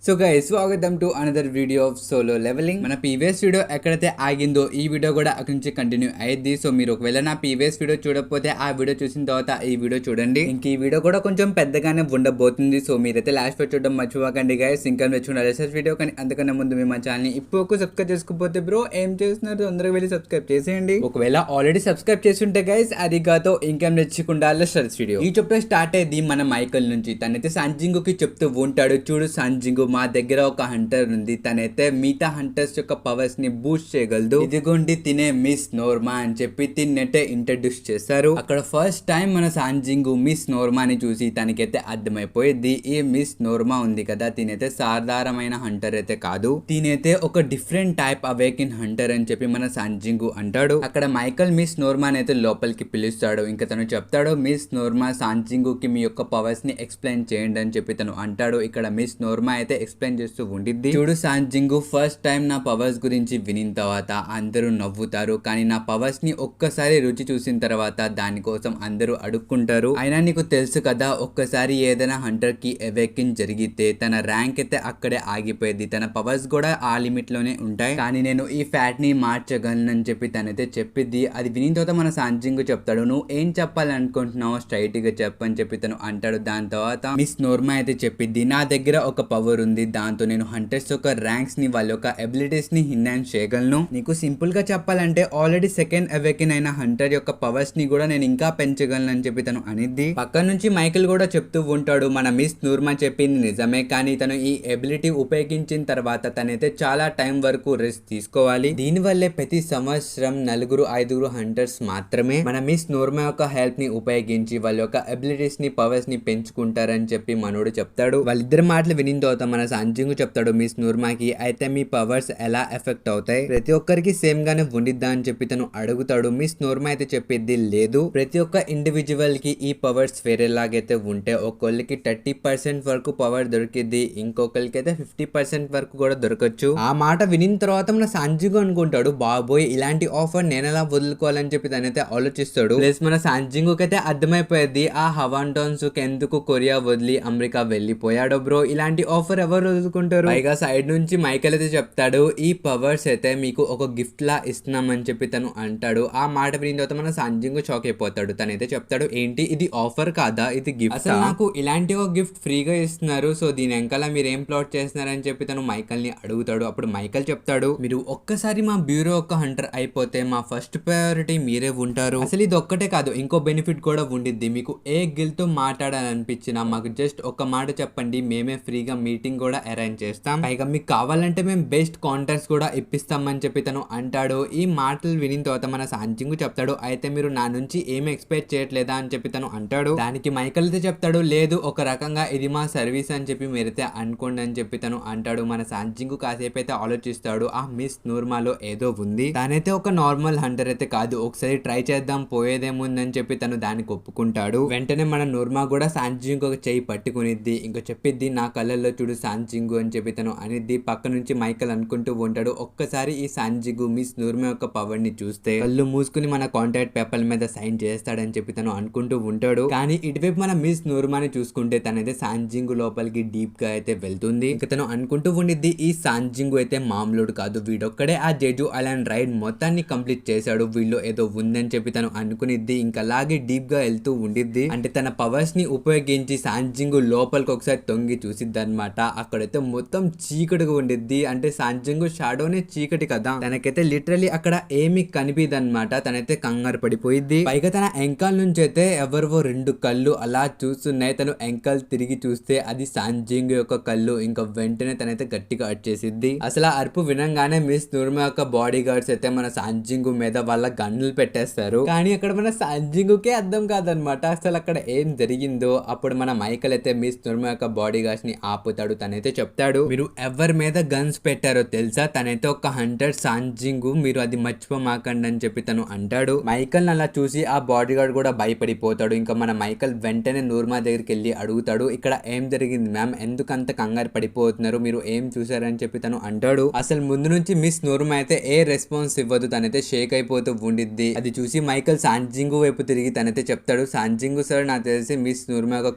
So guys స్వాగతం to another video of Solo Leveling. మన previous video ఎక్కడైతే ఆగిందో ఈ వీడియో కూడా అక్కడి నుంచి కంటిన్యూ అయ్యింది. సో మీరు ఒకవేళ నా ప్రీవియస్ వీడియో చూడకపోతే ఆ వీడియో చూసిన తర్వాత ఈ వీడియో చూడండి. ఇంక ఈ వీడియో కూడా కొంచెం పెద్దగానే ఉండబోతుంది. సో మీరైతే లాస్ట్ లో చూడడం మర్చిపోకండి గైస్. ఇంకా నచ్చుకున్న రీసెర్చ్ వీడియో కానీ అంతకన్నా ముందు మీ మా ఛానల్ ని ఇప్పుడు సబ్స్క్రైబ్ చేసుకోకపోతే బ్రో ఏం చేస్తున్నారు, తొందరగా వెళ్ళి సబ్స్క్రైబ్ చేసేయండి. ఒకవేళ ఆల్రెడీ సబ్స్క్రైబ్ చేస్తుంటే గైస్ అది కాతో ఇంకా నచ్చుకుండా రీసెర్చ్ వీడియో. ఈ చాప్టర్ స్టార్ట్ అయ్యింది మన మైకల్ నుంచి. తనైతే సంజింగుకి చెప్తూ ఉంటాడు, చూడు సంజింగు మా దగ్గర ఒక హంటర్ ఉంది, తనైతే మిగతా హంటర్స్ యొక్క పవర్స్ ని బూస్ట్ చేయగలదు, ఇదిగోండి తినే మిస్ నోర్మా అని చెప్పి తిన్నట్టే ఇంట్రడ్యూస్ చేస్తారు. అక్కడ ఫస్ట్ టైం మన సాంజింగు మిస్ నోర్మా ని చూసి తనకైతే అర్థమైపోయింది ఈ మిస్ నోర్మా ఉంది కదా తినైతే సాధారణమైన హంటర్ అయితే కాదు, తినైతే ఒక డిఫరెంట్ టైప్ అవేకిన్ హంటర్ అని చెప్పి మన సాంజింగు అంటాడు. అక్కడ మైకల్ మిస్ నోర్మా అయితే లోపలికి పిలుస్తాడు. ఇంకా తను చెప్తాడు, మిస్ నోర్మా సాంజింగుకి మీ యొక్క పవర్స్ ని ఎక్స్ప్లెయిన్ చేయండి అని చెప్పి తను అంటాడు. ఇక్కడ మిస్ నోర్మా అయితే ఎక్స్ప్లెయిన్ చేస్తూ ఉండిద్ది, చూడు సాంజింగు ఫస్ట్ టైం నా పవర్స్ గురించి వినిన తర్వాత అందరూ నవ్వుతారు, కానీ నా పవర్స్ ని ఒక్కసారి రుచి చూసిన తర్వాత దానికోసం అందరూ అడుక్కుంటారు. అయినా నీకు తెలుసు కదా, ఒక్కసారి ఏదైనా హంటర్ కి అవేకిన్ జరిగితే తన ర్యాంక్ అయితే అక్కడే ఆగిపోయింది, తన పవర్స్ కూడా ఆ లిమిట్ లోనే ఉంటాయి, కానీ నేను ఈ ఫ్యాట్ ని మార్చగలనని చెప్పి తనైతే చెప్పిద్ది. అది వినిన తర్వాత మన సాంజింగు చెప్తాడు, నువ్వు ఏం చెప్పాలనుకుంటున్నావు స్ట్రైట్ గా చెప్పని చెప్పి తను అంటాడు. దాని తర్వాత మిస్ నోర్మా అయితే చెప్పిద్ది, నా దగ్గర ఒక పవర్ ఉంది, దాంతో నేను హంటర్స్ యొక్క ర్యాంక్స్ ని వాళ్ళ యొక్క ఎబిలిటీస్ ని ఎన్హాన్స్ చేయగలను. నీకు సింపుల్ గా చెప్పాలంటే ఆల్రెడీ సెకండ్ అవేకిన్ అయిన హంటర్ యొక్క పవర్స్ ని కూడా నేను ఇంకా పెంచగలను అని చెప్పి తను అనిద్ది. పక్క నుంచి మైకిల్ కూడా చెప్తూ ఉంటాడు, మన మిస్ నూర్మా చెప్పింది నిజమే, కానీ తను ఈ ఎబిలిటీ ఉపయోగించిన తర్వాత తనైతే చాలా టైం వరకు రెస్ట్ తీసుకోవాలి, దీని వల్లే ప్రతి సంవత్సరం 4-5 హంటర్స్ మాత్రమే మన మిస్ నూర్మా యొక్క హెల్ప్ ని ఉపయోగించి వాళ్ళ యొక్క ఎబిలిటీస్ ని పవర్స్ ని పెంచుకుంటారని చెప్పి మనోడు చెప్తాడు. వాళ్ళిద్దరి మాటలు వినిన తర్వాత మన సంజింగు చెప్తాడు మిస్ నూర్మాకి, అయితే మీ పవర్స్ ఎలా ఎఫెక్ట్ అవుతాయి, ప్రతి ఒక్కరికి సేమ్ గానే ఉండిద్దా అని చెప్పి తను అడుగుతాడు. మిస్ నూర్మా అయితే చెప్పిద్ది, లేదు, ప్రతి ఒక్క ఇండివిజువల్ కి ఈ పవర్స్ వేరేలాగైతే ఉంటే ఒక్కొక్కరికి 30% వరకు పవర్ దొరికిద్ది, ఇంకొకరికి అయితే 50% వరకు కూడా దొరకచ్చు. ఆ మాట వినిన తర్వాత మన సంజింగు అనుకుంటాడు, బాబోయ్ ఇలాంటి ఆఫర్ నేను ఎలా వదులుకోవాలని చెప్పి తనైతే ఆలోచిస్తాడు. ప్లస్ మన సంజింగుకి అయితే అర్థమైపోయింది ఆ హవాంటాన్స్ ఎందుకు కొరియా వదిలి అమెరికా వెళ్ళిపోయాడో బ్రో, ఇలాంటి ఆఫర్ ఎవరు వదులుకుంటారు. పైగా సైడ్ నుంచి మైకేల్ అయితే చెప్తాడు, ఈ పవర్స్ అయితే మీకు ఒక గిఫ్ట్ లా ఇస్తున్నామని చెప్పి తను అంటాడు. ఆ మాట వినిన తర్వాత మన సంజింగు షాక్ అయిపోతాడు. తనైతే చెప్తాడు, ఏంటి ఇది ఆఫర్ కాదా, ఇది గిఫ్ట్, అసలు నాకు ఇలాంటి ఒక గిఫ్ట్ ఫ్రీగా ఇస్తున్నారు, సో దీని వెనకాల మీరు ఏం ప్లాట్ చేస్తున్నారని చెప్పి తను మైకేల్ ని అడుగుతాడు. అప్పుడు మైకేల్ చెప్తాడు, మీరు ఒక్కసారి మా బ్యూరో ఒక హంటర్ అయిపోతే మా ఫస్ట్ ప్రయారిటీ మీరే ఉంటారు, అసలు ఇది ఒక్కటే కాదు ఇంకో బెనిఫిట్ కూడా ఉండిద్ది, మీకు ఏ గిల్ తో మాట్లాడాలనిపించినా మాకు జస్ట్ ఒక మాట చెప్పండి, మేమే ఫ్రీగా మీటింగ్ కూడా అరేంజ్ చేస్తాం, పైగా మీకు కావాలంటే మేము బెస్ట్ కాంటాక్ట్స్ కూడా ఇప్పిస్తామని చెప్పి తను అంటాడు. ఈ మాటలు వినిన తర్వాత మన సాంజింగు చెప్తాడు, అయితే మీరు నా నుంచి ఏమి ఎక్స్పెక్ట్ చేయట్లేదా అని చెప్పి తను అంటాడు. దానికి మైకేల్ అయితే చెప్తాడు, లేదు ఒక రకంగా ఇది మా సర్వీస్ అని చెప్పి మీరైతే అనుకోండి అని చెప్పి తను అంటాడు. మన సాంజింగు కాసేపు అయితే ఆలోచిస్తాడు, ఆ మిస్ నూర్మాలో ఏదో ఉంది, తనైతే ఒక నార్మల్ హంటర్ అయితే కాదు, ఒకసారి ట్రై చేద్దాం పోయేదేముందని చెప్పి తను దానికి ఒప్పుకుంటాడు. వెంటనే మన నూర్మా కూడా సాంజింగు ఒక చెయ్యి పట్టుకునిద్ది, ఇంకా చెప్పిద్ది, నా కళ్ళల్లో చూడు సాంజింగు అని చెప్పి తను అనిద్ది. పక్క నుంచి మైకేల్ అనుకుంటూ ఉంటాడు, ఒక్కసారి ఈ సాంజింగు మిస్ నూర్మా యొక్క పవర్ ని చూస్తే కళ్ళు మూసుకుని మన కాంటాక్ట్ పేపర్ మీద సైన్ చేస్తాడని చెప్పి తను అనుకుంటూ ఉంటాడు. కానీ ఇటువైపు మన మిస్ నూర్మాని చూసుకుంటే తనైతే సాంజింగు లోపలికి డీప్ గా అయితే వెళ్తుంది. ఇంకా తను అనుకుంటూ ఉండిద్ది, ఈ సాంజింగు అయితే మామూలుడు కాదు, వీడొక్కడే ఆ జెజు ఐలాండ్ రైడ్ మొత్తాన్ని కంప్లీట్ చేశాడు, వీళ్ళు ఏదో ఉందని చెప్పి తను అనుకునిద్ది. ఇంకా అలాగే డీప్ గా వెళ్తూ ఉండిద్ది. అంటే తన పవర్స్ ని ఉపయోగించి సాంజింగు లోపలికి ఒకసారి తొంగి చూసిద్ది అనమాట. అక్కడైతే మొత్తం చీకటిగా ఉండిద్ది, అంటే సాంజింగు షాడోనే చీకటి కదా, తనకైతే లిటరలీ అక్కడ ఏమి కనిపిదు అనమాట. తనైతే కంగారు పడిపోయిద్ది. పైగా తన ఎంకల్ నుంచి అయితే ఎవరివో 2 కళ్ళు అలా చూస్తున్నాయి. తను ఎంకల్ తిరిగి చూస్తే అది సాంజింగు యొక్క కళ్ళు. ఇంకా వెంటనే తనైతే గట్టిగా అరిచేసిద్ది. అసలు ఆ అరుపు వినంగానే మిస్ నూర్మా యొక్క బాడీ గార్డ్స్ అయితే మన సాంజింగు మీద వాళ్ళ గన్నులు పెట్టేస్తారు, కానీ అక్కడ మన సాంజింగుకే అర్థం కాదనమాట అసలు అక్కడ ఏం జరిగిందో. అప్పుడు మన మైకేల్ అయితే మిస్ నూర్మా యొక్క బాడీ గార్డ్స్ ని ఆపుతాడు. తనైతే చెప్తాడు, మీరు ఎవరి మీద గన్స్ పెట్టారో తెలుసా, తనైతే ఒక హంటర్ సాంజింగు, మీరు అది మర్చిపోమాకండి అని చెప్పి తను అంటాడు. మైకేల్ అలా చూసి ఆ బాడీ గార్డ్ కూడా భయపడిపోతాడు. ఇంకా మన మైకేల్ వెంటనే నూర్మా దగ్గరికి వెళ్ళి అడుగుతాడు, ఇక్కడ ఏం జరిగింది మ్యామ్, ఎందుకంత కంగారు పడిపోతున్నారు, మీరు ఏం చూసారని చెప్పి తను అంటాడు. అసలు ముందు నుంచి మిస్ నూర్మా అయితే ఏ రెస్పాన్స్ ఇవ్వదు, తనైతే షేక్ అయిపోతూ ఉండిద్ది. అది చూసి మైకేల్ సాంజింగు వైపు తిరిగి తనైతే చెప్తాడు, సాంజింగు సార్ నాకు తెలిసి మిస్ నూర్మా యొక్క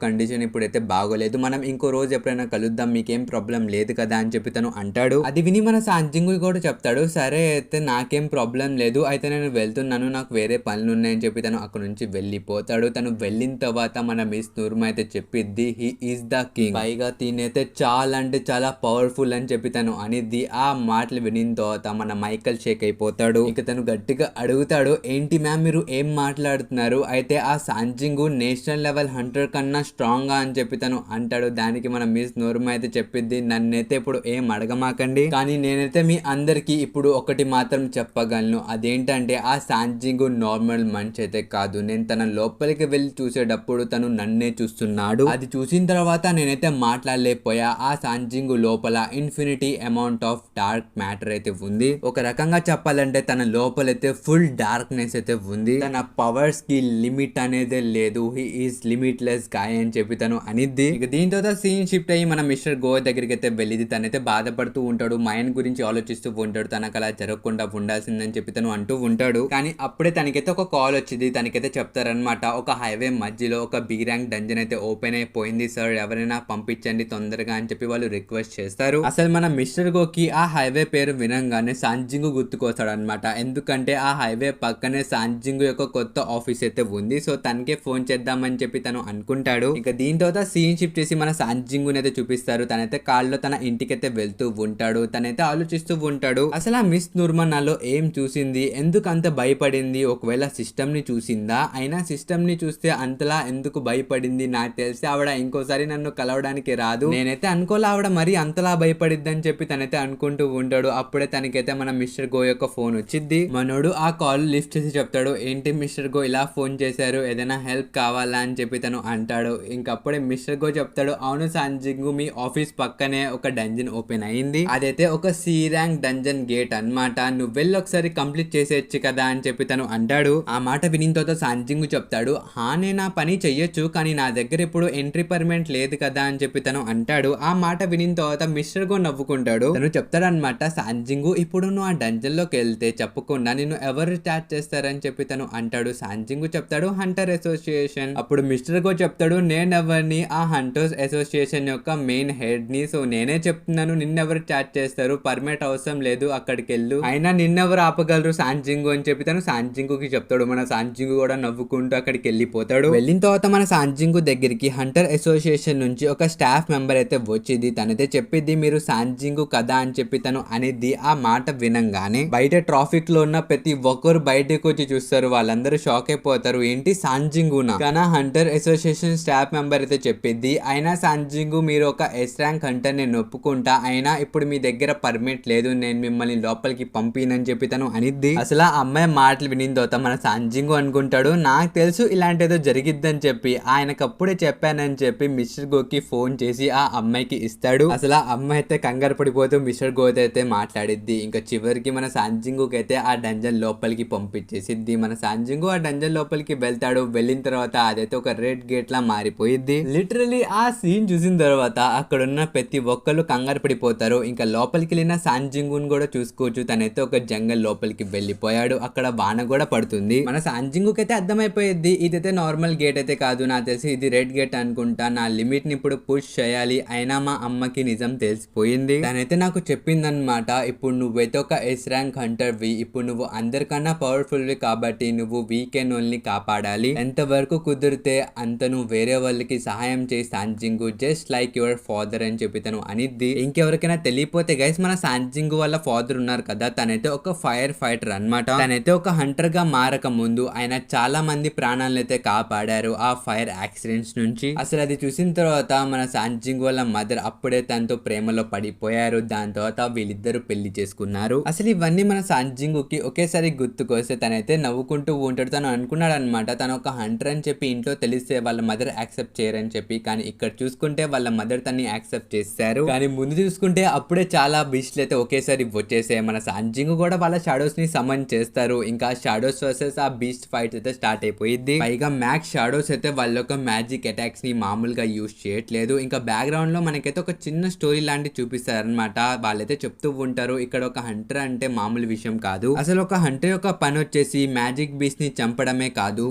కండిషన్ ఇప్పుడైతే బాగోలేదు, మనం ఇంకో రోజు ఎప్పుడైనా కలుద్దాం మీకేం ప్రాబ్లం లేదు కదా అని చెప్పి తను అంటాడు. అది విని మన సాంజింగు కూడా చెప్తాడు, సరే అయితే నాకేం ప్రాబ్లం లేదు, అయితే నేను వెళ్తున్నాను, నాకు వేరే పనులు ఉన్నాయని చెప్పి తను అక్కడ నుంచి వెళ్ళిపోతాడు. తను వెళ్ళిన తర్వాత మన మిస్ నూర్మా అయితే చెప్పిద్ది హీ ఈస్ ద కింగ్, పైగా తినైతే చాలా అంటే చాలా పవర్ఫుల్ అని చెప్పి తను అనిద్ది. ఆ మాటలు వినిన తర్వాత మన మైకల్ షేక్ అయిపోతాడు. ఇక తను గట్టిగా అడుగుతాడు, ఏంటి మ్యామ్ మీరు ఏం మాట్లాడుతున్నారు, అయితే ఆ సాంజింగు నేషనల్ లెవెల్ హంటర్ కన్నా స్ట్రాంగ్ గా అని చెప్పి తను అంటాడు. దానికి మన మిస్ నూర్మా అయితే చెప్పిద్ది, నన్నైతే ఇప్పుడు ఏం అడగమాకండి, కానీ నేనైతే మీ అందరికి ఇప్పుడు ఒకటి మాత్రం చెప్పగలను, అదేంటంటే ఆ సాంజింగు నార్మల్ మనిషి అయితే కాదు. నేను తన లోపలికి వెళ్ళి చూసేటప్పుడు తను నన్నే చూస్తున్నాడు. అది చూసిన తర్వాత నేనైతే మాట్లాడలేకపోయా. ఆ సాంజింగు లోపల infinity amount of dark matter అయితే ఉంది. ఒక రకంగా చెప్పాలంటే తన లోపలైతే ఫుల్ డార్క్నెస్ అయితే ఉంది. తన పవర్స్ కి లిమిట్ అనేది లేదు. హీ ఈస్ లిమిట్లెస్ గాయ్ అని చెప్పి తను అనిద్ది. ఇక దీంతో సీన్ షిఫ్ట్ అయ్యి మన మిస్టర్ గో దగ్గరికి అయితే వెళ్ళింది. తనైతే బాధపడుతూ ఉంటాడు, మైండ్ గురించి ఆలోచిస్తూ ఉంటాడు, తనకు అలా జరగకుండా ఉండాల్సిందని చెప్పి తను అంటూ ఉంటాడు. కానీ అప్పుడే తనకైతే ఒక కాల్ వచ్చింది. తనకైతే చెప్తారనమాట, ఒక హైవే మధ్యలో ఒక బి ర్యాంక్ డంజన్ అయితే ఓపెన్ అయిపోయింది సార్, ఎవరైనా పంపించండి తొందరగా అని చెప్పి వాళ్ళు రిక్వెస్ట్ చేస్తారు. అసలు మన మిస్టర్ గోకి ఆ హైవే పేరు వినంగానే సాంజింగు గుర్తుకొస్తాడు అనమాట. ఎందుకంటే ఆ హైవే పక్కనే సాంజింగు యొక్క కొత్త ఆఫీస్ అయితే ఉంది. సో తనకే ఫోన్ చేద్దామని చెప్పి తను అనుకుంటాడు. ఇక దీంతో సీన్ షిఫ్ట్ చేసి మన సాంజింగుని అయితే చూపిస్తారు. తనైతే కాల్లో తన ఇంటికైతే వెళ్తూ ఉంటాడు. తనైతే ఆలోచిస్తూ ఉంటాడు, అసలు ఆ మిస్ నూర్మా నాలో ఏం చూసింది, ఎందుకు అంత భయపడింది, ఒకవేళ సిస్టమ్ ని చూసిందా, అయినా సిస్టమ్ ని చూస్తే అంతలా ఎందుకు భయపడింది, నాకు తెలిసి ఆవిడ ఇంకోసారి నన్ను కలవడానికి రాదు, నేనైతే అనుకోలే ఆవిడ మరి అంతలా భయపడిద్ది అని చెప్పి తనైతే అనుకుంటూ ఉంటాడు. అప్పుడే తనకైతే మన మిస్టర్ గో యొక్క ఫోన్ వచ్చింది. మనోడు ఆ కాల్ లిఫ్ట్ చేసి చెప్తాడు, ఏంటి మిస్టర్ గో ఇలా ఫోన్ చేశారు, ఏదైనా హెల్ప్ కావాలా అని చెప్పి తను అంటాడు. ఇంకప్పుడే మిస్టర్ గో చెప్తాడు, అవును సాంజింగు మీ ఆఫీస్ పక్కనే ఒక డంజన్ ఓపెన్ అయింది, అదైతే ఒక సి ర్యాంక్ డంజన్ గేట్ అన్నమాట, నువ్వు వెళ్ళి ఒకసారి కంప్లీట్ చేసేయచ్చు కదా అని చెప్పి తను అంటాడు. ఆ మాట వినిన తర్వాత సాంజింగు చెప్తాడు, హా నేను ఆ పని చెయ్యొచ్చు, కానీ నా దగ్గర ఇప్పుడు ఎంట్రీ పర్మిట్ లేదు కదా అని చెప్పి తను అంటాడు. ఆ మాట వినిన తర్వాత మిస్టర్ గో నవ్వుకుంటాడు. తను చెప్తాడు అనమాట, సాంజింగు ఇప్పుడు నువ్వు ఆ డంజన్ లోకి వెళ్తే చెప్పకుండా నిన్ను ఎవరు స్టార్ట్ చేస్తారని చెప్పి తను అంటాడు. సాంజింగు చెప్తాడు, హంటర్ అసోసియేషన్. అప్పుడు మిస్టర్ గో చెప్తాడు, నేనెవరిని, ఆ హంటర్స్ అసోసియేషన్ యొక్క మెయిన్ హెడ్ ని, సో నేనే చెప్తున్నాను నిన్నెవరు చాట్ చేస్తారు, పర్మిట్ అవసరం లేదు, అక్కడికి వెళ్ళు, అయినా నిన్నెవరు ఆపగలరు సాంజింగు అని చెప్పి తను సాంజింగుకి చెప్తాడు. మన సాంజింగు కూడా నవ్వుకుంటూ అక్కడికి వెళ్ళిపోతాడు. వెళ్ళిన తర్వాత మన సాంజింగు దగ్గరికి హంటర్ అసోసియేషన్ నుంచి ఒక స్టాఫ్ మెంబర్ అయితే వచ్చింది. తనైతే చెప్పిద్ది, మీరు సాంజింగు కదా అని చెప్పి తను అనిద్ది. ఆ మాట వినంగానే బయట ట్రాఫిక్ లో ఉన్న ప్రతి ఒక్కరు బయటకు వచ్చి చూస్తారు. వాళ్ళందరూ షాక్ అయిపోతారు, ఏంటి సాంజింగునా, కానీ హంటర్ అసోసియేషన్ స్టాఫ్ మెంబర్ అయితే చెప్పిద్ది, అయినా సాంజింగు మీరు ఒక ఎస్ ర్యాంక్ హంటర్ నేను ఒప్పుకుంటా, అయినా ఇప్పుడు మీ దగ్గర పర్మిట్ లేదు, నేను మిమ్మల్ని లోపలికి పంపినని చెప్పి తను అనిద్ది. అసలు ఆ అమ్మాయి మాటలు వినిన తర్వాత మన సాంజింగు అనుకుంటాడు, నాకు తెలుసు ఇలాంటి ఏదో జరిగిద్దని చెప్పి, ఆయనకు అప్పుడే చెప్పానని చెప్పి మిస్టర్ గోకి ఫోన్ చేసి ఆ అమ్మాయికి ఇస్తాడు. అసలు ఆ అమ్మాయి అయితే కంగారు పడిపోతూ మిస్టర్ గో అయితే మాట్లాడిద్ది. ఇంకా చివరికి మన సాంజింగుకి అయితే ఆ డంజన్ లోపలికి పంపించేసిద్ది. మన సాంజింగు ఆ డంజన్ లోపలికి వెళ్తాడు. వెళ్ళిన తర్వాత అదైతే ఒక రెడ్ గేట్ లా మారిపోయిద్ది. లిటరలీ ఆ సీన్ చూసిన తర్వాత అక్కడున్న ప్రతి ఒక్కరు కంగారు పడిపోతారు. ఇంకా లోపలికి వెళ్ళిన సాంజింగుని కూడా చూసుకోవచ్చు, తనైతే ఒక జంగల్ లోపలికి వెళ్ళిపోయాడు. అక్కడ వాన కూడా పడుతుంది. మన సాంజింగుకి అయితే అర్థమైపోయింది, ఇదైతే నార్మల్ గేట్ అయితే కాదు, నాకు తెలిసి ఇది రెడ్ గేట్ అనుకుంటా, నా లిమిట్ ని ఇప్పుడు పుష్ చేయాలి, అయినా మా అమ్మకి నిజం తెలిసిపోయింది. తనైతే నాకు చెప్పిందనమాట, ఇప్పుడు నువ్వైతే ఒక ఎస్ ర్యాంక్ హంటర్ వి, ఇప్పుడు నువ్వు అందరికన్నా పవర్ఫుల్ వి కాబట్టి నువ్వు వీకెండ్ ఓన్లీ కాపాడాలి, ఎంతవరకు కుదిరితే అంత నువ్వు వేరే వాళ్ళకి సహాయం చేయి సాంజింగు, జస్ట్ లైక్ యువర్ ఫాదర్ అని చెప్పి తను అనిద్ది. ఇంకెవరికైనా తెలియపోతే గైస్, మన సాంజింగు వాళ్ళ ఫాదర్ ఉన్నారు కదా, తనైతే ఒక ఫైర్ ఫైటర్ అన్నమాట. తనైతే ఒక హంటర్ గా మారక ముందు ఆయన చాలా మంది ప్రాణాలను అయితే కాపాడారు ఆ ఫైర్ యాక్సిడెంట్స్ నుంచి. అసలు అది చూసిన తర్వాత మన సాంజింగు వాళ్ళ మదర్ అప్పుడే తనతో ప్రేమలో పడిపోయారు. దాని తర్వాత వీళ్ళిద్దరు పెళ్లి చేసుకున్నారు. అసలు ఇవన్నీ మన సాంజింగుకి ఒకేసారి గుర్తుకొస్తే తనైతే నవ్వుకుంటూ ఉంటాడు. తను అనుకున్నాడు అనమాట, తను ఒక హంటర్ అని చెప్పి ఇంట్లో తెలిస్తే వాళ్ళ మదర్ యాక్సెప్ట్ చేయరని చెప్పి, కానీ ఇక్కడ చూసుకుంటే వాళ్ళ మదర్ తన్ని యాక్సెప్ట్ చేశారు. కానీ ముందు చూసుకుంటే అప్పుడే చాలా బీస్ట్లు అయితే ఒకేసారి వచ్చేసాయి. మన సాంజింగు కూడా వాళ్ళ షాడోస్ ని సమన్ చేస్తారు. ఇంకా షాడోస్ వర్సెస్ ఆ బీస్ట్ ఫైట్ అయితే స్టార్ట్ అయిపోయింది. పైగా మ్యాక్స్ షాడోస్ అయితే వాళ్ళ యొక్క మ్యాజిక్ అటాక్స్ ని మామూలుగా యూజ్ చేయట్లేదు. ఇంకా బ్యాక్గ్రౌండ్ లో మనకైతే ఒక చిన్న స్టోరీ లాంటి చూపిస్తారు అనమాట. వాళ్ళైతే చెప్తూ ఉంటారు, ఇక్కడ ఒక హంటర్ అంటే మామూలు విషయం కాదు, అసలు ఒక హంటర్ యొక్క పని వచ్చేసి మ్యాజిక్ బీస్ట్ ని చంపడమే కాదు,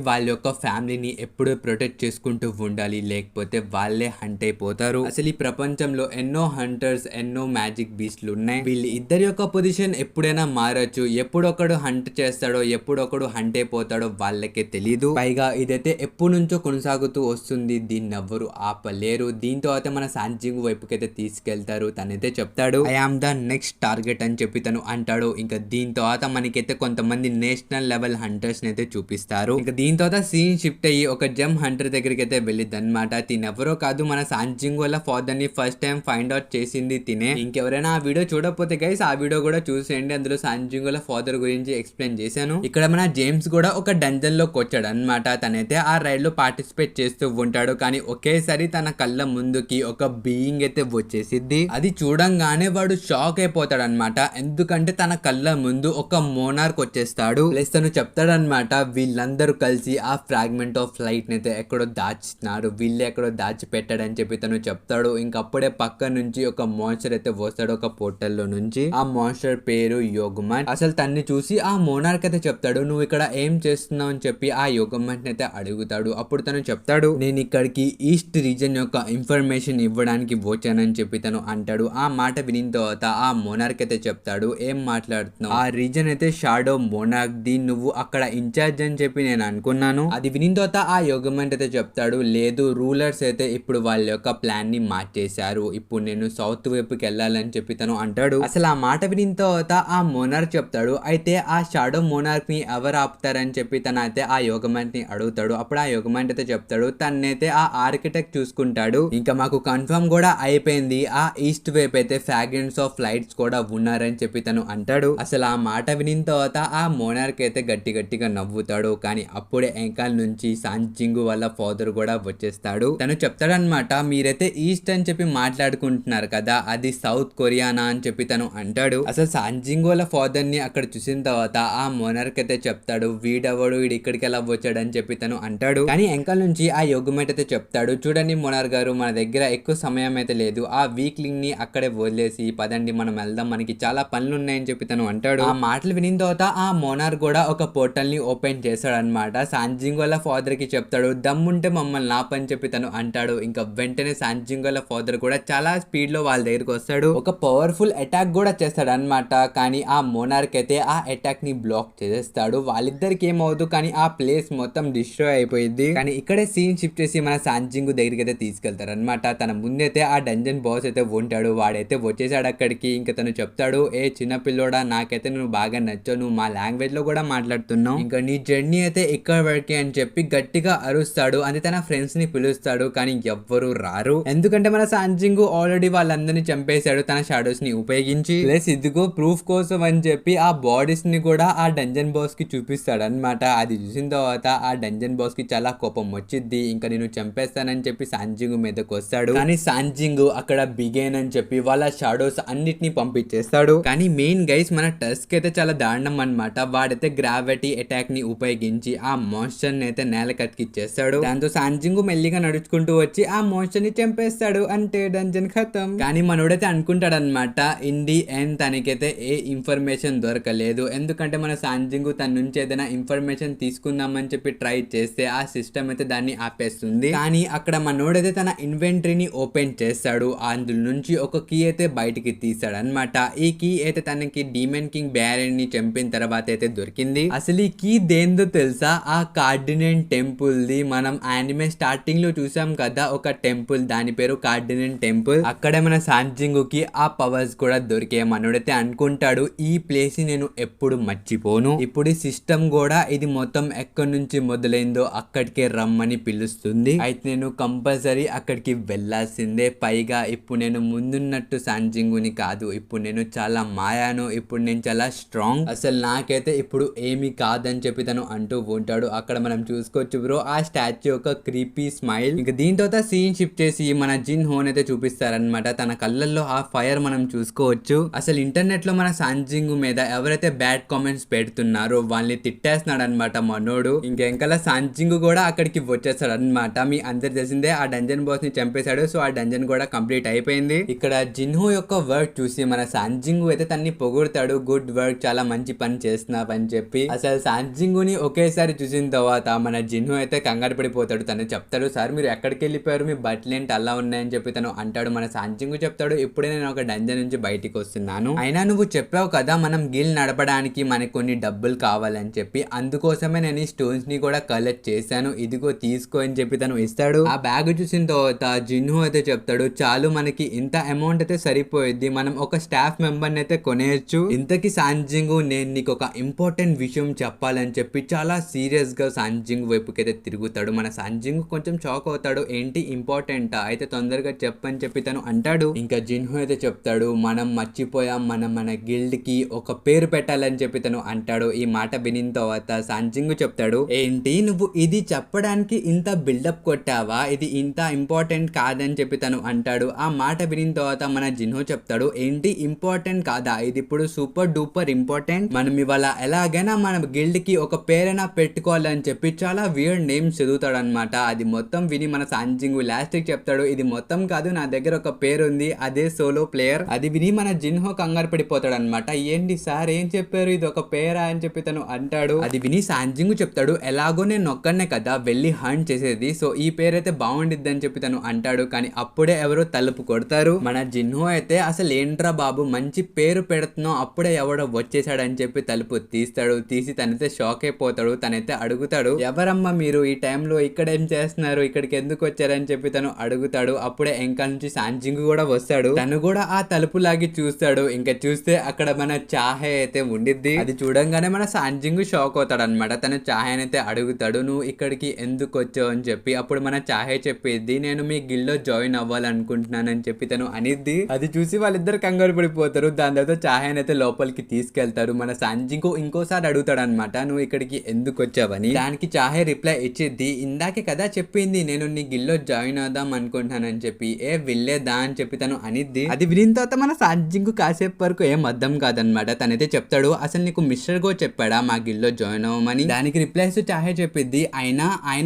వాళ్ళ యొక్క ఫ్యామిలీని ఎప్పుడూ ప్రొటెక్ట్ చేసుకుంటూ ఉండాలి, లేకపోతే వాళ్ళే హంట్ అయిపోతారు. అసలు ఈ ప్రపంచంలో ఎన్నో హంటర్స్ ఎన్నో మ్యాజిక్ బీస్ట్లు ఉన్నాయి. వీళ్ళు ఇద్దరి యొక్క పొజిషన్ ఎప్పుడైనా మారచ్చు. ఎప్పుడొకడు హంట్ చేస్తాడో ఎప్పుడొకడు హంట్ అయిపోతాడో వాళ్ళకే తెలీదు. పైగా ఇదైతే ఎప్పటి నుంచో కొనసాగుతూ వస్తుంది. దీన్ని ఎవ్వరు ఆపలేరు. దీంతో అయితే మన సాంజింగ్ వైపుకైతే తీసుకెళ్తారు. తనైతే చెప్తాడు I am the next target అని చెప్పి తను అంటాడు. ఇంకా దీని తర్వాత మనకైతే కొంతమంది నేషనల్ లెవెల్ హంటర్స్ అయితే చూపిస్తారు. ఇంకా దీని తర్వాత సీన్ షిఫ్ట్ అయ్యి ఒక జమ్ హంటర్ దగ్గరికి అయితే వెళ్ళిద్ది అనమాట. తినెవరో కాదు మన సాంజింగ్ వాళ్ళ ఫాదర్ ని ఫస్ట్ టైం ఫైండ్ అవుట్ చేసింది తినే. ఇంకెవరైనా ఆ వీడియో చూడకపోతే గైస్ ఆ వీడియో కూడా చూసేయండి. అందులో సాంజింగ్ వాళ్ళ ఫాదర్ గురించి ఎక్స్ప్లెయిన్ చేశాను. ఇక్కడ మన జేమ్స్ కూడా ఒక డంజన్ లోకి వచ్చాడు అనమాట. తనైతే ఆ రైడ్ లో పార్టిసిపేట్ చేస్తూ ఉంటాడు. కానీ ఒకేసారి తన కళ్ళ ముందుకి ఒక బీయింగ్ అయితే వచ్చేసిద్ది. అది చూడంగానే వాడు షాక్ అయిపోతాడు అనమాట. ఎందుకంటే తన కళ్ళ ముందు ఒక మోనార్క్ వచ్చేస్తాడు. ప్లస్ తను చెప్తాడనమాట వీళ్ళందరూ కలిసి ఆ ఫ్రాగ్మెంట్ ఆఫ్ లైట్ ని అయితే ఎక్కడో దాచిస్తున్నారు. వీళ్ళే ఎక్కడో దాచి పెట్టాడని చెప్పి తను చెప్తాడు. ఇంకప్పుడే పక్క నుంచి ఒక మాన్స్టర్ అయితే వస్తాడు ఒక పోర్టల్ లో నుంచి. ఆ మాన్స్టర్ పేరు యోగమన్. అసలు తన్ని చూసి ఆ మోనార్క్ అయితే చెప్తాడు నువ్వు ఇక్కడ ఏం చేస్తున్నావు అని చెప్పి ఆ యోగమన్ అయితే అడుగుతాడు. అప్పుడు తను చెప్తాడు నేను ఇక్కడికి ఈస్ట్ రీజన్ యొక్క ఇన్ఫర్మేషన్ ఇవ్వడానికి వచ్చానని చెప్పి తను అంటాడు. ఆ మాట వినిన తర్వాత ఆ మోనార్క్ అయితే చెప్తాడు ఏం మాట్లాడుతున్నావు, ఆ రీజన్ అయితే షాడో మోనార్క్ ది, నువ్వు అక్కడ ఇన్ఛార్జ్ అని చెప్పి నేను అనుకున్నాను. అది వినిన తర్వాత ఆ యోగమెంట్ అయితే చెప్తాడు లేదు రూలర్స్ అయితే ఇప్పుడు వాళ్ళ యొక్క ప్లాన్ ని మార్చేశారు. ఇప్పుడు నేను సౌత్ వైపుకి వెళ్ళాలని చెప్పి తను అంటాడు. అసలు ఆ మాట వినిన తర్వాత ఆ మోనార్క్ చెప్తాడు అయితే ఆ షాడో మోనార్క్ ని ఎవరు ఆపుతారని చెప్పి తన అయితే ఆ యోగమెంట్ ని అడుగుతాడు. అప్పుడు ఆ యోగమెంట్ అయితే చెప్తాడు తనైతే ఆ ఆర్కిటెక్ట్ చూసుకుంటాడు. ఇంకా మాకు కన్ఫర్మ్ కూడా అయిపోయింది ఆ ఈస్ట్ వైపు అయితే ఫ్రాగ్రెన్స్ ఆఫ్ లైట్స్ కూడా ఉన్నారని చెప్పి తను అంటాడు. అసలు ఆ మాట వినిన తర్వాత ఆ మోనార్క్ అయితే గట్టిగా నవ్వుతాడు. కానీ అప్పుడే ఎంకాల్ నుంచి సాంజింగ్ వాళ్ళ ఫాదర్ కూడా వచ్చేస్తాడు. తను చెప్తాడనమాట మీరైతే ఈస్ట్ అని చెప్పి మాట్లాడుకుంటున్నారు కదా అది సౌత్ కొరియానా అని చెప్పి తను అంటాడు. అసలు సాంజింగ్ వాళ్ళ ఫాదర్ ని అక్కడ చూసిన తర్వాత ఆ మోనార్క్ అయితే చెప్తాడు వీడెవడు వీడు ఇక్కడికి ఎలా వచ్చాడు అని చెప్పి తను అంటాడు. కానీ ఎంకాల్ నుంచి ఆ యోగమేట్ అయితే చెప్తాడు చూడండి మోనార్ గారు మన దగ్గర ఎక్కువ సమయం అయితే లేదు. ఆ వీక్లింగ్ ని అక్కడే వదిలేసి పదండి మనం వెళ్దాం మనకి చాలా పనులు ఉన్నాయని చెప్పి తను అంటాడు. ఆ మాటలు వినిన తర్వాత ఆ మోనార్ కూడా ఒక పోర్టల్ ని ఓపెన్ చేశాడు అనమాట. సాంజింగ్ వాళ్ళ ఫాదర్ కి చెప్తాడు దమ్ముంటే మమ్మల్ని నాపని చెప్పి తను అంటాడు. ఇంకా వెంటనే సాంజింగ్ వాళ్ళ ఫాదర్ కూడా చాలా స్పీడ్ లో వాళ్ళ దగ్గరికి వస్తాడు. ఒక పవర్ఫుల్ అటాక్ కూడా చేస్తాడు అనమాట. కానీ ఆ మోనార్క్ అయితే ఆ అటాక్ ని బ్లాక్ చేసేస్తాడు. వాళ్ళిద్దరికి ఏమవుదు కానీ ఆ ప్లేస్ మొత్తం డిస్ట్రాయ్ అయిపోయింది. కానీ ఇక్కడే సీన్ షిఫ్ట్ చేసి మన సాంజింగ్ దగ్గరికి అయితే తీసుకెళ్తారు అనమాట. తన ముందైతే ఆ డంజన్ బాస్ అయితే ఉంటాడు. వాడైతే వచ్చేసాడు అక్కడికి. ఇంకా తను చెప్తాడు ఏ చిన్న పిల్లోడా నాకైతే నువ్వు బాగా నచ్చావు, నువ్వు మా లాంగ్వేజ్ లో కూడా మాట్లాడుతున్నావు, ఇంకా నీ జర్నీ అయితే ఇక్కడ వరకే అని చెప్పి గట్టిగా అరుస్తాడు. అది తన ఫ్రెండ్స్ ని పిలుస్తాడు కానీ ఎవ్వరు రారు. ఎందుకంటే మన సాంజింగ్ ఆల్రెడీ వాళ్ళందరినీ చంపేశాడు తన షాడోస్ ని ఉపయోగించి. ప్లస్ ఇదిగో ప్రూఫ్ కోసం అని చెప్పి ఆ బాడీస్ ని కూడా ఆ డంజన్ బాస్ కి చూపిస్తాడు అనమాట. అది చూసిన తర్వాత ఆ డంజన్ బాస్ కి చాలా కోపం వచ్చింది. ఇంకా నేను చంపేస్తానని చెప్పి సాంజింగ్ మీదకి వస్తాడు. కానీ సాంజింగ్ అక్కడ బిగేన్ అని చెప్పి వాళ్ళ షాడోస్ అన్నిటిని పంపించేస్తాడు. కానీ మెయిన్ గైస్ మన టస్క్ అయితే చాలా దారుణం అనమాట. వాడైతే గ్రావిటీ అటాక్ ని ఉపయోగించి ఆ మాన్స్టర్ ని అయితే నేల కతికిచ్చేస్తాడు. దాంతో సాంజింగ్ మెల్లిగా నడుచుకుంటూ వచ్చి ఆ మాన్స్టర్ ని చంపేస్తాడు. అంటే డంజన్ ఖతం. కానీ మనోడైతే అనుకుంటాడు అనమాట ఇన్ ది ఎండ్ తనకైతే ఏ ఇన్ఫర్మేషన్ దొరకలేదు. ఎందుకంటే మన సాంజింగ్ తన నుంచి ఏదైనా ఇన్ఫర్మేషన్ తీసుకుందామని చెప్పి ట్రై చేస్తే ఆ సిస్టమ్ అయితే దాన్ని ఆపేస్తుంది. కానీ అక్కడ మనోడైతే తన ఇన్వెంటరీని ఓపెన్ చేస్తాడు. అందులో నుంచి ఒక కీ అయితే బయటికి తీస్తాడు అనమాట. ఈ కీ అయితే తనకి డీమన్ కింగ్ బ్యారెన్ ని చంపిన తర్వాత అయితే దొరికింది. అసలు ఈ కీ దేందో తెలుసా, ఆ కార్డినెంట్ టెంపుల్ ది. మనం యానిమే స్టార్టింగ్ లో చూసాం కదా ఒక టెంపుల్, దాని పేరు కార్డినెంట్ టెంపుల్. అక్కడే మన సాంజింగ్ కి ఆ పవర్స్ కూడా దొరికే. మనోడైతే అనుకుంటాడు ఈ ప్లేస్ ని నేను ఎప్పుడు మర్చిపోను. ఇప్పుడు ఈ సిస్టమ్ కూడా ఇది మొత్తం ఎక్కడి నుంచి మొదలైందో అక్కడికే రమ్మని పిలుస్తుంది. అయితే నేను కంపల్సరీ అక్కడికి వెళ్ళాల్సిందే. పైగా ఇప్పుడు నేను ముందున్నట్టు సాంజింగుని కాదు, ఇప్పుడు నేను చాలా మాయాను, ఇప్పుడు నేను చాలా స్ట్రాంగ్, అసలు నాకైతే ఇప్పుడు ఏమి కాదని చెప్పి తను అంటూ ఉంటాడు. అక్కడ మనం చూసుకోవచ్చు బ్రో ఆ స్టాచ్యూ ఒక క్రీపీ స్మైల్. ఇంకా దీని తర్వాత సీన్ షిఫ్ట్ చేసి మన జిన్ హోన్ అయితే చూపిస్తారనమాట. తన కళ్ళల్లో ఆ ఫైర్ మనం చూసుకోవచ్చు. అసలు ఇంటర్నెట్ లో మన సాంజింగ్ మీద ఎవరైతే బ్యాడ్ కామెంట్స్ పెడుతున్నారో వాళ్ళని తిట్టేస్తున్నాడు అనమాట మనోడు. ఇంకెంకల సాంజింగ్ కూడా అక్కడికి వచ్చేస్తాడు అనమాట. మీ అందరు తెలిసిందే ఆ డంజన్ బాస్ ని చంపేశాడు. సో ఆ డంజన్ కూడా కంప్లీట్ అయిపోయింది. ఇక్కడ జిన్హో యొక్క వర్క్ చూసి మన సాంజింగ్ అయితే తన్ని పొగుడతాడు. గుడ్ వర్క్, చాలా మంచి పని చేస్తున్నావు అని చెప్పి. అసలు సాంజింగ్ ని ఒకేసారి చూసిన తర్వాత మన జిన్హో అయితే కంగారు పడిపోతాడు. తను చెప్తాడు సార్ మీరు ఎక్కడికి వెళ్ళిపోయారు, మీ బట్టలు ఏంటి అలా ఎలా ఉన్నాయని చెప్పి తను అంటాడు. మన సాంజింగ్ చెప్తాడు, ఇప్పుడే నేను ఒక డంజన్ నుంచి బయటికి వస్తున్నాను, అయినా నువ్వు చెప్పావు కదా మనం గిల్ నడపడానికి మనకు కొన్ని డబ్బులు కావాలని చెప్పి, అందుకోసమే నేను ఈ స్టోన్స్ ని కూడా కలెక్ట్ చేశాను, ఇదిగో తీసుకో అని చెప్పి తను ఇస్తాడు. ఆ బ్యాగ్ చూసిన తర్వాత జిన్హో అయితే చెప్తాడు, చాలు మనకి ఇంత అమౌంట్ అయితే సరిపోయిద్ది, మనం ఒక స్టాఫ్ మెంబర్ అయితే కొనేయచ్చు. ఇంతకి సాంజింగ్ నేను నీకు ఒక ఇంపార్టెంట్ విషయం చెప్పాలని చెప్పి చాలా సీరియస్ గా సాంజింగ్ వైపుకి అయితే తిరుగుతాడు. మన సాంజింగ్ కొంచెం షాక్ అవుతాడు, ఏంటి ఇంపార్టెంటా, అయితే తొందరగా చెప్పని చెప్పి తను అంటాడు. ఇంకా జిన్హో అయితే చెప్తాడు, మనం మర్చిపోయాం, మనం మన గిల్డ్ కి ఒక పేరు పెట్టాలని చెప్పి తను అంటాడు. ఈ మాట వినిన తర్వాత సాంజింగ్ చెప్తాడు, ఏంటి నువ్వు ఇది చెప్పడానికి ఇంత బిల్డప్ కొట్టావా, ఇది ఇంత ఇంపార్టెంట్ కాదని చెప్పి తను అంటాడు. ఆ మాట వినిన తర్వాత మన జిన్హో చెప్తాడు, ఏంటి ఇంపార్టెంట్ కాదా, ఇది ఇప్పుడు సూపర్ డూపర్ ఇంపార్టెంట్, మనం ఇవాళ ఎలాగైనా మన గిల్డ్ కి ఒక పేరైనా పెట్టుకోవాలని చెప్పి చాలా వియర్డ్ నేమ్స్ చదువుతాడు అనమాట. అది మొత్తం విని మన సాంజింగ్ లాస్ట్ కి చెప్తాడు, ఇది మొత్తం కాదు, నా దగ్గర ఒక పేరు ఉంది, అదే సోలో ప్లేయర్. అది విని మన జిన్హో కంగారు పడిపోతాడు అనమాట. ఏంటి సార్ ఏం చెప్పారు, ఇది ఒక పేరా అని చెప్పి తను అంటాడు. అది విని సాంజింగ్ చెప్తాడు, ఎలాగో నేను ఒక్కనే కదా వెళ్ళి హంట్ చేసేది, సో ఈ పేరు అయితే బాగుండిద్ది అని చెప్పి తను అంటాడు. కానీ అప్పుడే ఎవరో తలుపు కొడతారు. మన జిన్హో అయితే అసలు ఏంట్రా బాబు మంచి పేరు పెడుతున్నావు, అప్పుడే ఎవడో వచ్చేసాడని చెప్పి తలుపు తీస్తాడు. తీసి తనైతే షాక్ అయిపోతాడు. తనైతే అడుగుతాడు, ఎవరమ్మా మీరు ఈ టైంలో ఇక్కడ ఏం చేస్తున్నారు, ఇక్కడికి ఎందుకు వచ్చారని చెప్పి తను అడుగుతాడు. అప్పుడే ఇంకా నుంచి సాంజింగ్ కూడా వస్తాడు. తను కూడా ఆ తలుపు లాగి చూస్తాడు. ఇంకా చూస్తే అక్కడ మన చాహే అయితే ఉండిద్ది. అది చూడంగానే మన సాంజింగ్ షాక్ అవుతాడు అనమాట. తను చాహే అయితే అడుగుతాడు, నువ్వు ఇక్కడికి ఎందుకు వచ్చావు అని చెప్పి. అప్పుడు మన చాహే చెప్పిద్ది, నేను మీ గిల్లో జాయిన్ అవ్వాలనుకుంటున్నానని చెప్పి తను అనిద్ది. అది చూసి వాళ్ళిద్దరు కంగారు పడిపోతారు. దాని తర్వాత చాహేన్ అయితే లోపలికి తీసుకెళ్తారు. మన సాంజింగ్ ఇంకోసారి అడుగుతాడు అనమాట, నువ్వు ఇక్కడికి ఎందుకు వచ్చావని. దానికి చాహే రిప్లై ఇచ్చిద్ది, ఇందాకే కదా చెప్పింది నేను నీ గిల్లో జాయిన్ అవుదాం అనుకుంటున్నానని చెప్పి, వెళ్ళేదా అని చెప్పి తను అనిద్ది. అది వినిన తర్వాత మన సాంజింగ్ కాసేపు వరకు ఏం అర్థం కాదనమాట. తనైతే చెప్తాడు, అసలు నీకు మిస్టర్ గో చెప్పాడా మా గిల్లో జాయిన్ అవ్వమని. దానికి రిప్లైస్ చాహే చెప్పిద్ది, ఆయన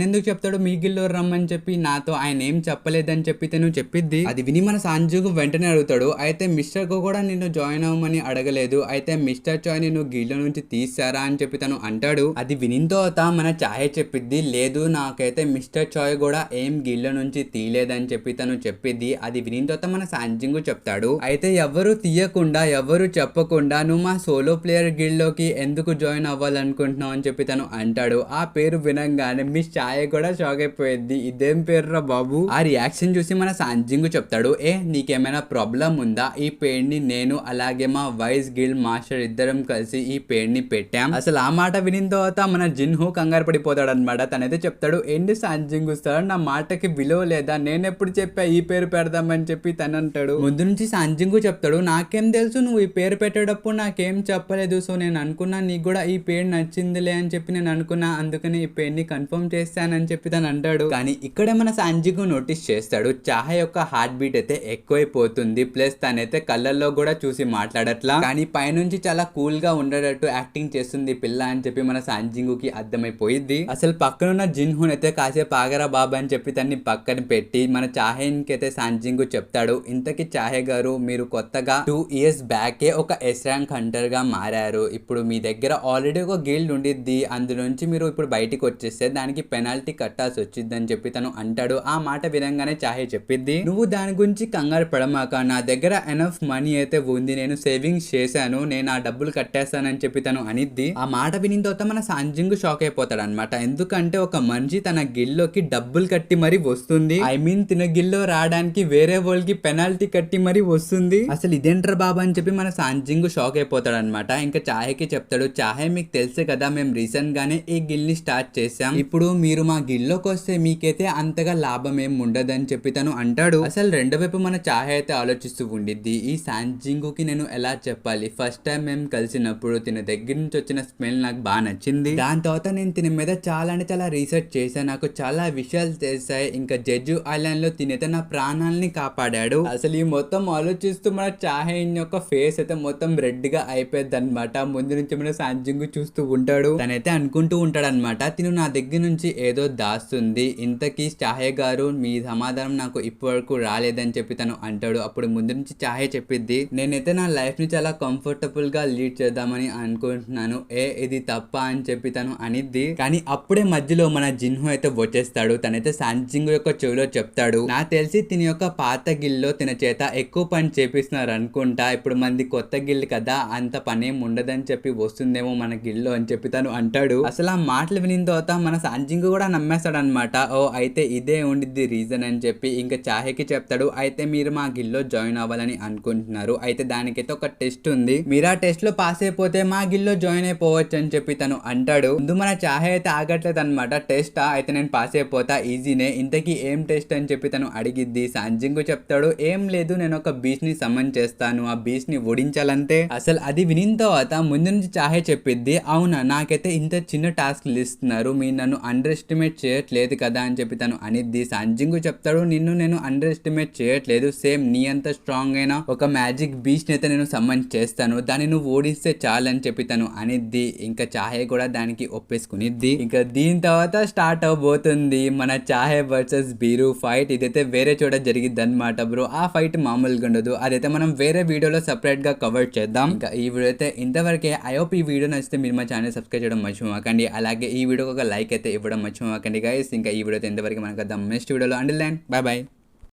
ఎందుకు చెప్తాడు మీ గిల్లో రమ్మని చెప్పి, నాతో ఆయన ఏం చెప్పలేదని చెప్పి తను చెప్పిద్ది. అది విని మన సాంజింగ్ వెంటనే అడుగుతాడు, అయితే మిస్టర్ గో కూడా నిన్ను జాయిన్ అవ్వమని అడగలేదు, అయితే మిస్టర్ చాయ్ నిన్ను గిల్లో నుంచి తీసారా అని చెప్పి తను అంటాడు. అది వినిన తర్వాత మన చాయ్ చెప్పిద్ది, లేదు నాకైతే మిస్టర్ చాయ్ కూడా ఏం గిల్లో నుంచి తీయలేదని చెప్పి తను చెప్పిద్ది. అది వినిన తర్వాత మన సాంజింగ్ చెప్తాడు, అయితే ఎవరు తీయకుండా ఎవరు చెప్పకుండా నువ్వు మా సోలో ప్లేయర్ గిల్డ్ లోకి ఎందుకు జాయిన్ అవ్వాలనుకుంటున్నావు అని చెప్పి తను అంటాడు. ఆ పేరు వినంగానే మిస్ చాయ్ కూడా షాక్ అయిపోయింది, ఇదేం పేరురా బాబు. ఆ రియాక్షన్ చూసి మన సాంజింగ్ చెప్తాడు, నీకేమైనా ప్రాబ్లం ఉందా, ఈ పేరుని నేను అలాగే మా వైస్ గిల్డ్ మాస్టర్ ఇద్దరం కలిసి ఈ పేరుని పెట్టాం. అసలు ఆ మాట వినిన తర్వాత మన జిన్హో కంగారు పడిపోతాడు అనమాట. తనైతే చెప్తాడు, ఏంటి సాంజింగ్ వస్తాడు, నా మాటకి విలువ లేదా, నేను ఎప్పుడు చెప్పా ఈ పేరు పెడదామని చెప్పి తను అంటాడు. ముందు నుంచి సాంజింగ్ చెప్తాడు, నాకేం తెలుసు నువ్వు ఈ పేరు పెట్టేటప్పుడు నాకేం చెప్పలేదు, సో నేను అనుకున్నా నీకు కూడా ఈ పేరు నచ్చిందిలే అని చెప్పి నేను అనుకున్నా, అందుకని ఈ పేరుని కన్ఫర్మ్ చేస్తానని చెప్పి తను అంటాడు. కానీ ఇక్కడే మన సాంజింగ్ నోటీస్ చేస్తాడు, చాహ యొక్క హార్ట్ బీట్ అయితే ఎక్కువైపోతుంది, ప్లస్ తనైతే కళ్ళల్లో కూడా చూసి మాట్లాడట్లా, కానీ పైనుంచి చాలా కూల్ గా ఉండేటట్టు యాక్టింగ్ చేస్తుంది పిల్ల అని చెప్పి మన సాంజింగ్ కి అర్థమైపోయింది. అసలు పక్కనున్న జిన్హోన్ అయితే కాసేపు ఆగరా బాబా అని చెప్పి తన్ని పక్కన పెట్టి మన చాహేన్ కి అయితే సాంజింగ్ చెప్తాడు, ఇంతకి చాహే గారు మీరు కొత్తగా 2 years బ్యాకే ఒక ఎస్ ర్యాంక్ హంటర్ గా మారారు, ఇప్పుడు మీ దగ్గర ఆల్రెడీ ఒక గిల్డ్ ఉండిద్ది, అందులోంచి మీరు ఇప్పుడు బయటికి వచ్చేస్తే దానికి పెనాల్టీ కట్టాల్సి వచ్చింది అని చెప్పి తను అంటాడు. ఆ మాట వినంగానే చాహే చెప్పిద్ది, నువ్వు దాని గురించి కంగారు పడమాక, నా దగ్గర ఎనఫ్ మనీ అయితే ఉంది, నేను సేవింగ్స్ చేశాను, నేను ఆ డబ్బులు కట్టేస్తానని చెప్పి తను అనిద్ది. ఆ మాట వినిన తర్వాత మన సాంజింగ్ షాక్ అయిపోతాడు అనమాట. ఎందుకంటే ఒక మనిషి తన గిల్లోకి డబ్బులు కట్టి మరీ వస్తుంది, ఐ మీన్ తిన గిల్లో రావడానికి వేరే వాళ్ళకి పెనాల్టీ కట్టి మరీ వస్తుంది, అసలు ఇదేంట్రా బాబా అని చెప్పి మన సాంజింగ్ షాక్ అయిపోతాడు అనమాట. ఇంకా చాహేకి చెప్తాడు, చాహే మీకు తెలుసు కదా మేము రీసెంట్ గానే ఈ గిల్ ని స్టార్ట్ చేసాం, ఇప్పుడు మీరు మా గిల్లోకి వస్తే మీకైతే అంతగా లాభం ఏం ఉండదని చెప్పి తను అంటాడు. అసలు రెండో వైపు మన చాహే అయితే ఆలోచిస్తూ ఉండిద్ది, ఈ సాంజింగ్ కి నేను ఎలా చెప్పాలి, ఫస్ట్ టైం మేము కలిసినప్పుడు తిన దగ్గర నుంచి వచ్చిన స్మెల్ నాకు బాగా నచ్చింది, దాని తర్వాత నేను తిన మీద చాలా అంటే చాలా రీసెర్చ్ చేశాను, నాకు చాలా విషయాలు తెలిసాయి, ఇంకా జడ్జు ఐలాండ్ లో తినైతే నా ప్రాణాలని కాపాడాడు. అసలు ఈ మొత్తం ఆలోచిస్తూ మన చాహే యొక్క ఫేస్ అయితే మొత్తం రెడ్ గా అయిపోయింది అనమాట. ముందు నుంచి మన సాంజింగ్ చూస్తూ ఉంటాడు. తనైతే అనుకుంటూ ఉంటాడు అనమాట, తిను నా దగ్గర నుంచి ఏదో దాస్తుంది, ఇంతకీ చాహే గారు మీ సమాధానం నాకు ఇప్పటి వరకు రాలేదని చెప్పి తను అంటాడు. అప్పుడు ముందు నుంచి చాహే చెప్పిద్ది, నేనైతే నా లైఫ్ ని చాలా కంఫర్టబుల్ గా లీడ్ చేద్దామని అనుకుంటున్నాను, ఇది తప్ప అని చెప్పి తను అనిద్ది. కానీ అప్పుడే మధ్యలో మన జిన్హో అయితే వచ్చేస్తాడు. తనైతే సాంజింగ్ యొక్క చెవిలో చెప్తాడు, అంటాడు. నాకు తెలిసి తిని యొక్క పాత గిల్లో తిన చేత ఎక్కువ పని చేపిస్తున్నారు అనుకుంటా. ఇప్పుడు మంది కొత్త గిల్లు కదా, అంత పనేం ఉండదని చెప్పి వస్తుందేమో మన గిల్లో అని చెప్పి తను అంటాడు. అసలు ఆ మాటలు వినిన తర్వాత మన సంజింగ్ కూడా నమ్మేస్తాడు అనమాట. ఓ అయితే ఇదే ఉండిద్ది రీజన్ అని చెప్పి ఇంకా చాహేకి చెప్తాడు. అయితే మీరు మా గిల్లో జాయిన్ అవ్వాలని అనుకుంటున్నారు, అయితే దానికైతే ఒక టెస్ట్ ఉంది, మీరు ఆ టెస్ట్ లో పాస్ అయిపోతే మా గిల్లో జాయిన్ అయిపోవచ్చు అని చెప్పి తను అంటాడు. ముందు మన చాహే అయితే ఆగట్లేదు అనమాట. టెస్టా, అయితే నేను పాస్ అయిపోతా, ఈజీనే, ఇంతకీ ఏం టెస్ట్ అని చెప్పి తను అడిగిద్ది. సంజింగ్ చెప్తాడు, ఏం లేదు, నేను ఒక బీచ్ ని సమన్ చేస్తాను, ఆ బీచ్ ని ఓడించాలంటే. అసలు అది వినిన తర్వాత ముందు నుంచి చాహే చెప్పిద్ది, అవునా నాకైతే ఇంత చిన్న టాస్క్ ఇస్తున్నారు, మీరు నన్ను అండర్ ఎస్టిమేట్ చేయట్లేదు కదా అని చెప్పి తను అనిద్ది. సంజింగ్ చెప్తాడు, నిన్ను నేను అండర్ ఎస్టిమేట్ చేయట్లేదు, సేమ్ నీ అంత స్ట్రాంగ్ అయిన ఒక మ్యాజిక్ బీచ్ ని అయితే నేను సమన్ చేస్తాను, దాన్ని నువ్వు ఓడిస్తే చాలని చెప్పి తను అనిద్ది. ఇంకా చాహే కూడా దానికి ఒప్పేసుకునిద్ది. ఇంకా దీని తర్వాత స్టార్ట్ అవబోతుంది మన చాహే వర్సెస్ బీరు ఫైట్. ఇదైతే వేరే చోట జరిగిద్ది అనమాట బ్రో. ఆ ఫైట్ మామూలుగా ఉండదు, అదైతే మనం వేరే వీడియోలో సెపరేట్ గా కవర్ చేద్దాం. ఇంకా ఈ వీడియో అయితే ఇంతవరకే. ఐ హోప్ ఈ వీడియో నచ్చితే మీరు మా ఛానల్ సబ్స్క్రైబ్ చేయడం మర్చిపోకండి, అలాగే ఈ వీడియోకి ఒక లైక్ అయితే ఇవ్వడం మర్చిపోకండి గైస్. ఇంకా ఈ వీడియో అయితే ఇంతవరకు మనకు నెక్స్ట్ వీడియోలో. Until then bye by.